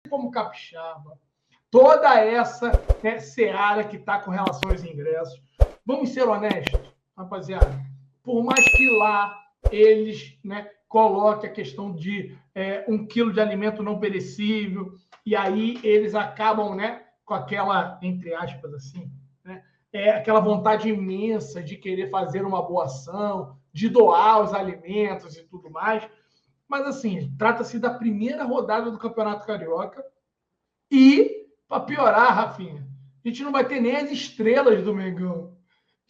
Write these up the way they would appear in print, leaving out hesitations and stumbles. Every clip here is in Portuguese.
como Capixaba, toda essa seara que está com relação aos ingressos. Vamos ser honestos, rapaziada. Por mais que lá eles coloquem a questão de 1 quilo de alimento não perecível, e aí eles acabam com aquela, entre aspas, assim, aquela vontade imensa de querer fazer uma boa ação, de doar os alimentos e tudo mais. Mas, assim, trata-se da primeira rodada do Campeonato Carioca e, para piorar, Rafinha, a gente não vai ter nem as estrelas do Mengão.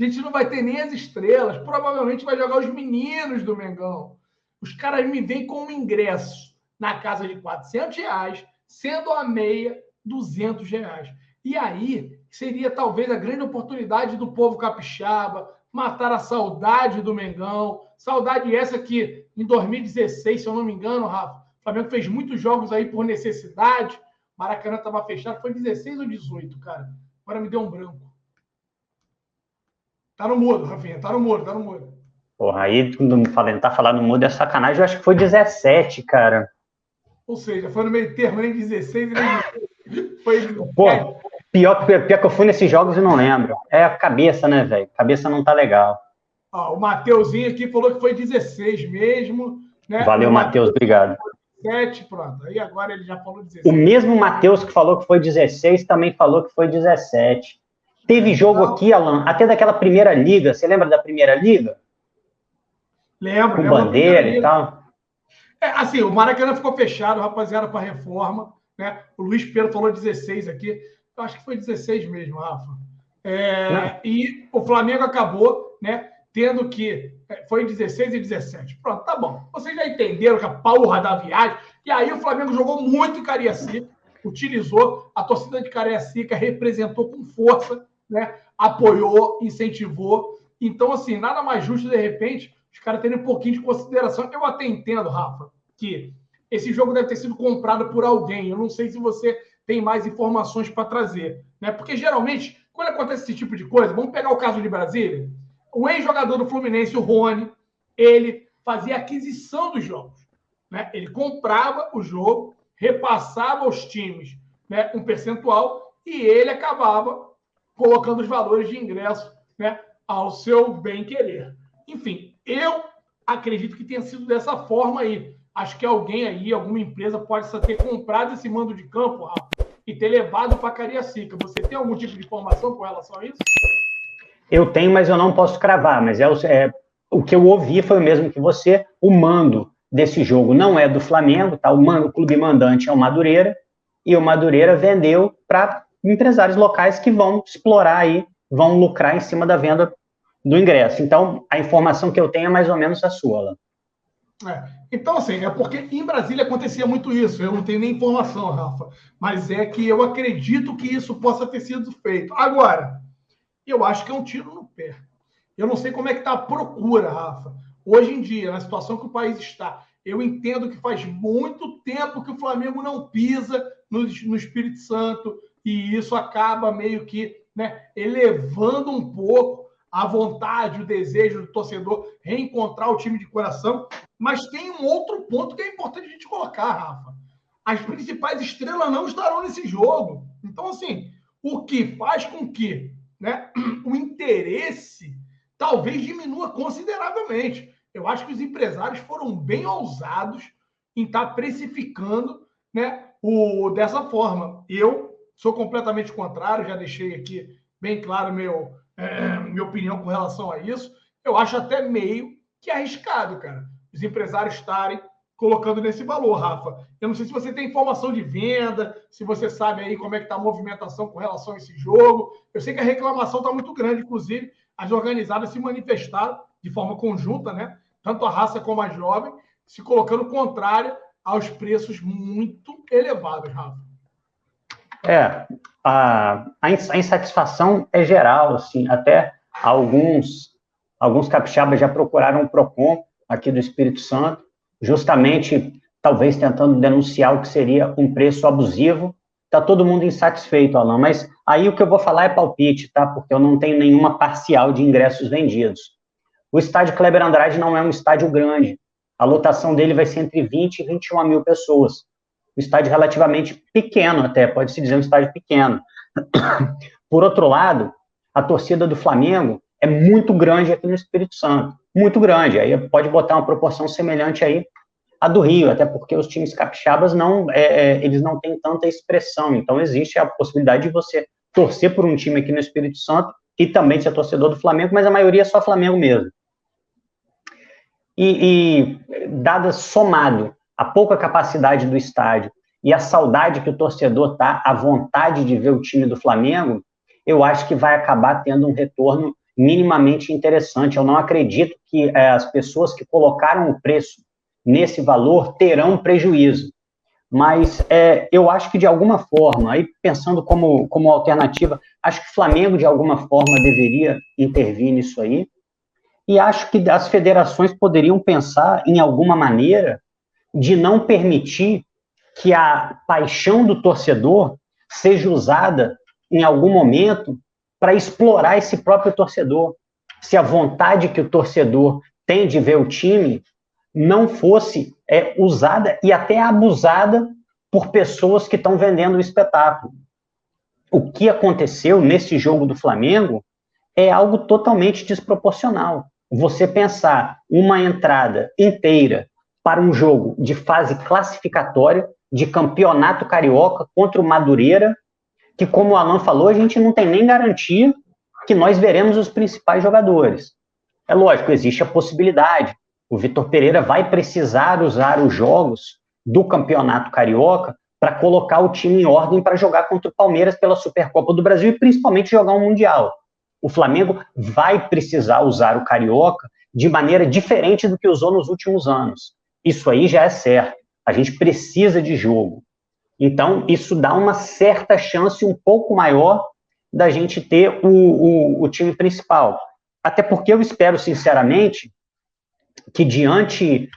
A gente não vai ter nem as estrelas. Provavelmente vai jogar os meninos do Mengão. Os caras me vêm com um ingresso na casa de R$400, sendo a meia R$200. E aí seria talvez a grande oportunidade do povo capixaba matar a saudade do Mengão. Saudade essa que, em 2016, se eu não me engano, Rafa, o Flamengo fez muitos jogos aí por necessidade. Maracanã estava fechado. Foi 16 ou 18, cara? Agora me deu um branco. Tá no mudo, Rafinha. Tá no mudo. Porra, aí tá falando mudo é sacanagem. Eu acho que foi 17, cara. Ou seja, foi no meio termo, nem 16, nem 18. Foi 17. Pô, pior que eu fui nesses jogos e não lembro. É a cabeça, né, velho? Cabeça não tá legal. O Mateuzinho aqui falou que foi 16 mesmo. Valeu, Matheus, obrigado. 17, pronto. Aí agora ele já falou 16. O mesmo Matheus que falou que foi 16 também falou que foi 17. Teve jogo aqui, Alan, até daquela primeira liga. Você lembra da primeira liga? Lembro. Com bandeira e tal. Assim, o Maracanã ficou fechado, rapaziada, para reforma. O Luiz Pedro falou 16 aqui. Eu acho que foi 16 mesmo, Rafa. E o Flamengo acabou, tendo que... Foi 16 e 17. Pronto, tá bom. Vocês já entenderam que a porra da viagem... E aí o Flamengo jogou muito em Cariacica, utilizou a torcida de Cariacica, representou com força, apoiou, incentivou. Então, assim, nada mais justo, de repente, os caras terem um pouquinho de consideração. Eu até entendo, Rafa, que esse jogo deve ter sido comprado por alguém. Eu não sei se você tem mais informações para trazer. Porque, geralmente, quando acontece esse tipo de coisa, vamos pegar o caso de Brasília, o ex-jogador do Fluminense, o Rony, ele fazia aquisição dos jogos. Ele comprava o jogo, repassava aos times um percentual e ele acabava colocando os valores de ingresso ao seu bem-querer. Enfim, eu acredito que tenha sido dessa forma aí. Acho que alguém aí, alguma empresa, pode ter comprado esse mando de campo, Rafa, e ter levado para Cariacica. Você tem algum tipo de informação com relação a isso? Eu tenho, mas eu não posso cravar. Mas o que eu ouvi foi o mesmo que você. O mando desse jogo não é do Flamengo, tá? O clube mandante é o Madureira, e o Madureira vendeu para empresários locais que vão explorar aí, vão lucrar em cima da venda do ingresso. Então, a informação que eu tenho é mais ou menos a sua, Alan. Então, assim, é porque em Brasília acontecia muito isso. Eu não tenho nem informação, Rafa, mas é que eu acredito que isso possa ter sido feito. Agora, eu acho que é um tiro no pé. Eu não sei como é que está a procura, Rafa. Hoje em dia, na situação que o país está, eu entendo que faz muito tempo que o Flamengo não pisa no Espírito Santo e isso acaba meio que elevando um pouco a vontade, o desejo do torcedor reencontrar o time de coração. Mas tem um outro ponto que é importante a gente colocar, Rafa. As principais estrelas não estarão nesse jogo. Então, assim, o que faz com que o interesse talvez diminua consideravelmente. Eu acho que os empresários foram bem ousados em estar precificando dessa forma. Eu sou completamente contrário, já deixei aqui bem claro minha opinião com relação a isso. Eu acho até meio que arriscado, cara, os empresários estarem colocando nesse valor, Rafa. Eu não sei se você tem informação de venda, se você sabe aí como é que está a movimentação com relação a esse jogo. Eu sei que a reclamação está muito grande, inclusive as organizadas se manifestaram de forma conjunta, tanto a raça como a jovem, se colocando contrária aos preços muito elevados, Rafa. A insatisfação é geral, assim, até alguns capixabas já procuraram o PROCON aqui do Espírito Santo, justamente, talvez tentando denunciar o que seria um preço abusivo. Está todo mundo insatisfeito, Alan, mas aí o que eu vou falar é palpite, tá? Porque eu não tenho nenhuma parcial de ingressos vendidos. O estádio Kleber Andrade não é um estádio grande. A lotação dele vai ser entre 20 e 21 mil pessoas. um estádio relativamente pequeno até, pode-se dizer um estádio pequeno. Por outro lado, a torcida do Flamengo é muito grande aqui no Espírito Santo, muito grande, aí pode botar uma proporção semelhante aí à do Rio, até porque os times capixabas eles não têm tanta expressão, então existe a possibilidade de você torcer por um time aqui no Espírito Santo e também ser torcedor do Flamengo, mas a maioria é só Flamengo mesmo. Dada somado a pouca capacidade do estádio e a saudade que o torcedor tá, a vontade de ver o time do Flamengo, eu acho que vai acabar tendo um retorno minimamente interessante. Eu não acredito que as pessoas que colocaram o preço nesse valor terão prejuízo. Mas eu acho que, de alguma forma, aí pensando como alternativa, acho que o Flamengo, de alguma forma, deveria intervir nisso aí. E acho que as federações poderiam pensar em alguma maneira de não permitir que a paixão do torcedor seja usada em algum momento para explorar esse próprio torcedor. Se a vontade que o torcedor tem de ver o time não fosse usada e até abusada por pessoas que estão vendendo o espetáculo. O que aconteceu nesse jogo do Flamengo é algo totalmente desproporcional. Você pensar uma entrada inteira para um jogo de fase classificatória, de campeonato carioca contra o Madureira, que, como o Alan falou, a gente não tem nem garantia que nós veremos os principais jogadores. É lógico, existe a possibilidade. O Vitor Pereira vai precisar usar os jogos do campeonato carioca para colocar o time em ordem para jogar contra o Palmeiras pela Supercopa do Brasil e principalmente jogar um Mundial. O Flamengo vai precisar usar o Carioca de maneira diferente do que usou nos últimos anos. Isso aí já é certo. A gente precisa de jogo. Então, isso dá uma certa chance um pouco maior da gente ter o time principal. Até porque eu espero, sinceramente, que diante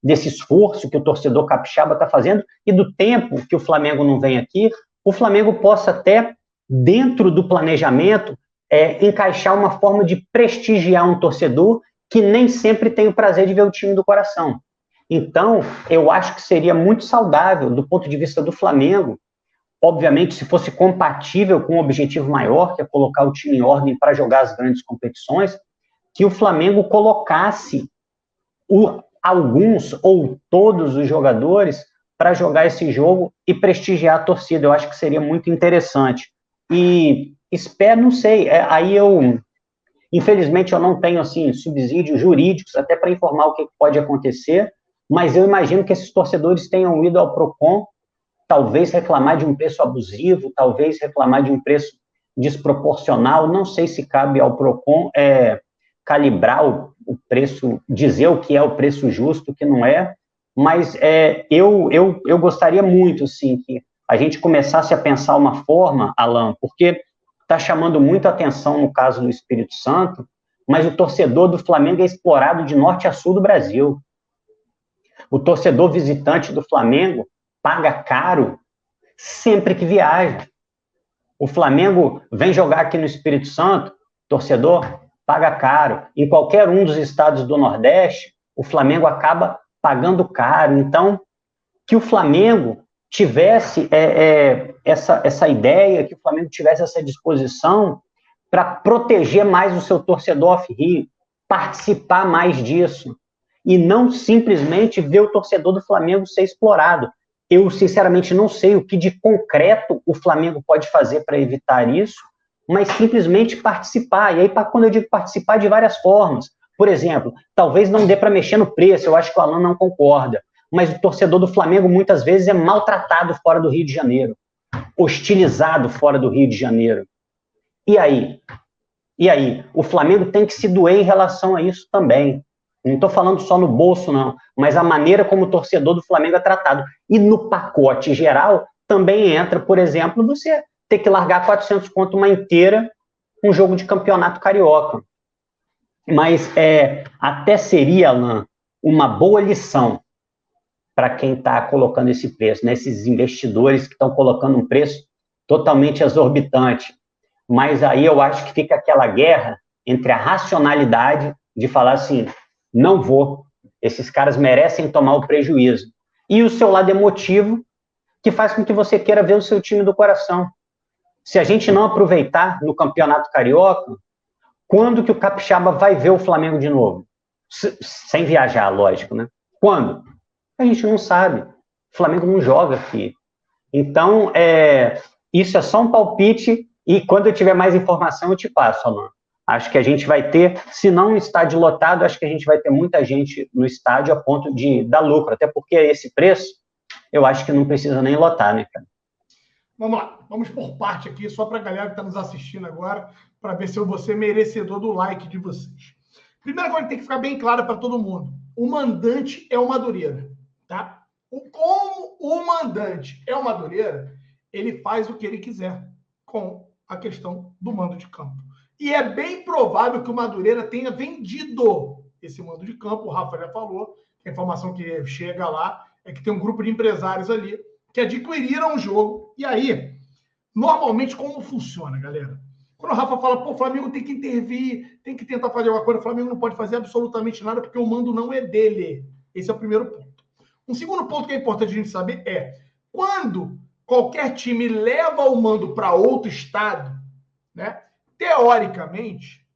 desse esforço que o torcedor capixaba está fazendo e do tempo que o Flamengo não vem aqui, o Flamengo possa até, dentro do planejamento, encaixar uma forma de prestigiar um torcedor que nem sempre tem o prazer de ver o time do coração. Então, eu acho que seria muito saudável, do ponto de vista do Flamengo, obviamente, se fosse compatível com um objetivo maior, que é colocar o time em ordem para jogar as grandes competições, que o Flamengo colocasse alguns ou todos os jogadores para jogar esse jogo e prestigiar a torcida. Eu acho que seria muito interessante. E espero, não sei, infelizmente eu não tenho, assim, subsídios jurídicos até para informar o que pode acontecer, mas eu imagino que esses torcedores tenham ido ao Procon, talvez reclamar de um preço abusivo, talvez reclamar de um preço desproporcional, não sei se cabe ao Procon calibrar o preço, dizer o que é o preço justo, o que não é, mas eu gostaria muito, sim, que a gente começasse a pensar uma forma, Alan, porque está chamando muito a atenção no caso do Espírito Santo, mas o torcedor do Flamengo é explorado de norte a sul do Brasil. O torcedor visitante do Flamengo paga caro sempre que viaja. O Flamengo vem jogar aqui no Espírito Santo, torcedor paga caro. Em qualquer um dos estados do Nordeste, o Flamengo acaba pagando caro. Então, que o Flamengo tivesse essa ideia, que o Flamengo tivesse essa disposição para proteger mais o seu torcedor off-Rio, participar mais disso, e não simplesmente ver o torcedor do Flamengo ser explorado. Eu, sinceramente, não sei o que de concreto o Flamengo pode fazer para evitar isso, mas simplesmente participar. E aí, quando eu digo participar, de várias formas. Por exemplo, talvez não dê para mexer no preço, eu acho que o Alan não concorda, mas o torcedor do Flamengo muitas vezes é maltratado fora do Rio de Janeiro, hostilizado fora do Rio de Janeiro. E aí? E aí? O Flamengo tem que se doer em relação a isso também. Não estou falando só no bolso, não, mas a maneira como o torcedor do Flamengo é tratado. E no pacote geral também entra, por exemplo, você ter que largar 400 conto uma inteira um jogo de campeonato carioca. Mas até seria, Alan, uma boa lição para quem está colocando esse preço, né? Esses investidores que estão colocando um preço totalmente exorbitante. Mas aí eu acho que fica aquela guerra entre a racionalidade de falar assim, não vou, esses caras merecem tomar o prejuízo. e o seu lado emotivo, que faz com que você queira ver o seu time do coração. Se a gente não aproveitar no Campeonato Carioca, quando que o Capixaba vai ver o Flamengo de novo? Sem viajar, lógico, né? Quando? A gente não sabe. O Flamengo não joga aqui. Então, isso é só um palpite, e quando eu tiver mais informação, eu te passo, Alan. Acho que a gente vai ter, se não um estádio lotado, acho que a gente vai ter muita gente no estádio a ponto de dar lucro, até porque esse preço, eu acho que não precisa nem lotar, né, cara? Vamos lá, vamos por parte aqui, só para a galera que está nos assistindo agora, para ver se eu vou ser merecedor do like de vocês. Primeira coisa que tem que ficar bem clara para todo mundo: o mandante é o Madureira, tá? Como o mandante é o Madureira, ele faz o que ele quiser com a questão do mando de campo. E é bem provável que o Madureira tenha vendido esse mando de campo. O Rafa já falou, que a informação que chega lá é que tem um grupo de empresários ali que adquiriram o jogo. E aí, normalmente, como funciona, galera? Quando o Rafa fala, pô, o Flamengo tem que intervir, tem que tentar fazer alguma coisa, o Flamengo não pode fazer absolutamente nada porque o mando não é dele. Esse é o primeiro ponto. Um segundo ponto que é importante a gente saber é, quando qualquer time leva o mando para outro estado, né, teoricamente,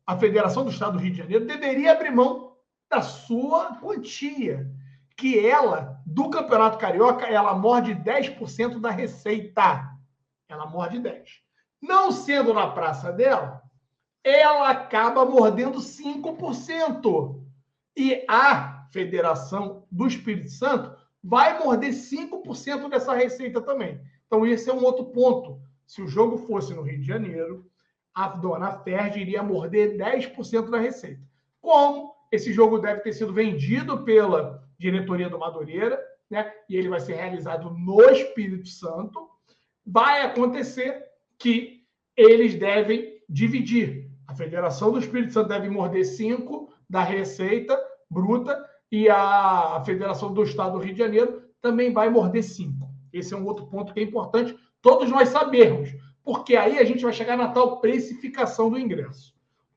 a Federação do Estado do Rio de Janeiro deveria abrir mão da sua quantia, que ela, do Campeonato Carioca, ela morde 10% da receita. Ela morde 10%. Não sendo na praça dela, ela acaba mordendo 5%. E a Federação do Espírito Santo vai morder 5% dessa receita também. Então, esse é um outro ponto. Se o jogo fosse no Rio de Janeiro, a dona Ferdi iria morder 10% da receita. Como esse jogo deve ter sido vendido pela diretoria do Madureira, né, e ele vai ser realizado no Espírito Santo, vai acontecer que eles devem dividir. A Federação do Espírito Santo deve morder 5% da receita bruta e a Federação do Estado do Rio de Janeiro também vai morder 5%. Esse é um outro ponto que é importante todos nós sabermos, porque aí a gente vai chegar na tal precificação do ingresso.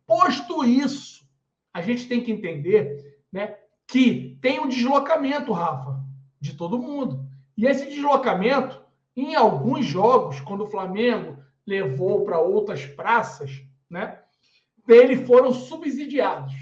Posto isso, a gente tem que entender, né, que tem um deslocamento, Rafa, de todo mundo. E esse deslocamento, em alguns jogos, quando o Flamengo levou para outras praças, né, eles foram subsidiados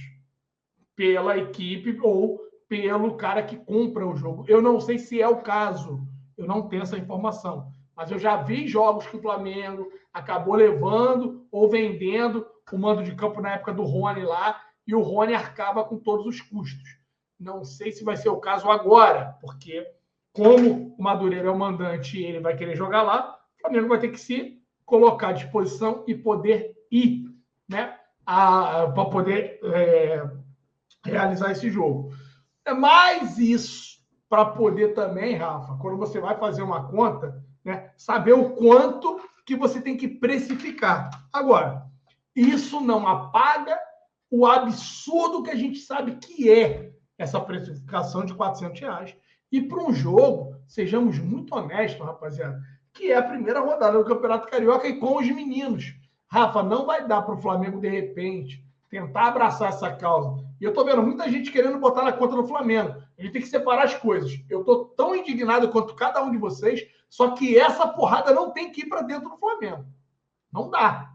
pela equipe ou pelo cara que compra o jogo. Eu não sei se é o caso, eu não tenho essa informação, mas eu já vi jogos que o Flamengo acabou levando ou vendendo o mando de campo na época do Rony lá, e o Rony arcava com todos os custos. Não sei se vai ser o caso agora, porque como o Madureira é o mandante e ele vai querer jogar lá, o Flamengo vai ter que se colocar à disposição e poder ir, né, para poder realizar esse jogo. É mais isso para poder também, Rafa, quando você vai fazer uma conta, né, saber o quanto que você tem que precificar. Agora, isso não apaga o absurdo que a gente sabe que é essa precificação de R$400. E para um jogo, sejamos muito honestos, rapaziada, que é a primeira rodada do Campeonato Carioca e com os meninos. Rafa, não vai dar para o Flamengo, de repente, tentar abraçar essa causa. E eu estou vendo muita gente querendo botar na conta do Flamengo. A gente tem que separar as coisas. Eu estou tão indignado quanto cada um de vocês, só que essa porrada não tem que ir para dentro do Flamengo. Não dá.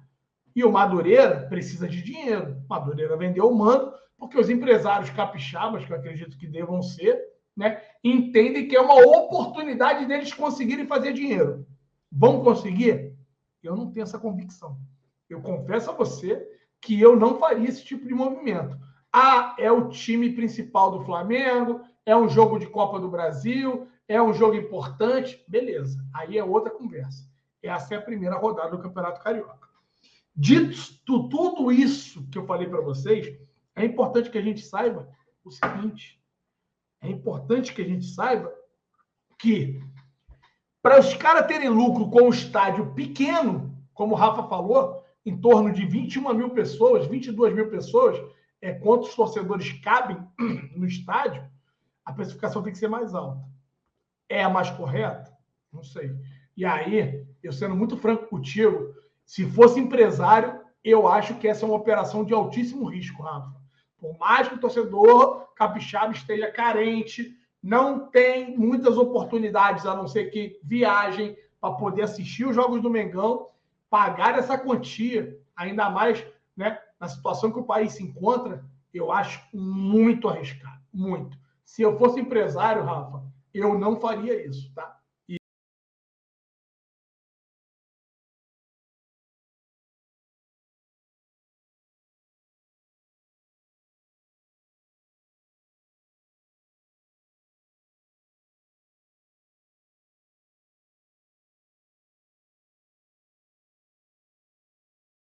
E o Madureira precisa de dinheiro. O Madureira vendeu o mando, porque os empresários capixabas, que eu acredito que devam ser, né, entendem que é uma oportunidade deles conseguirem fazer dinheiro. Vão conseguir? Eu não tenho essa convicção. Eu confesso a você que eu não faria esse tipo de movimento. É o time principal do Flamengo, é um jogo de Copa do Brasil, é um jogo importante, beleza. Aí é outra conversa. Essa é a primeira rodada do Campeonato Carioca. Dito tudo isso que eu falei para vocês, é importante que a gente saiba o seguinte. É importante que a gente saiba que para os caras terem lucro com um estádio pequeno, como o Rafa falou, em torno de 21 mil pessoas, 22 mil pessoas, quantos torcedores cabem no estádio, a precificação tem que ser mais alta. É a mais correta? Não sei. E aí, eu sendo muito franco contigo, se fosse empresário, eu acho que essa é uma operação de altíssimo risco, Rafa. Por mais que o torcedor capixaba esteja carente, não tem muitas oportunidades, a não ser que viajem para poder assistir os jogos do Mengão, pagar essa quantia, ainda mais, né, na situação que o país se encontra, eu acho muito arriscado, muito. Se eu fosse empresário, Rafa, eu não faria isso, tá?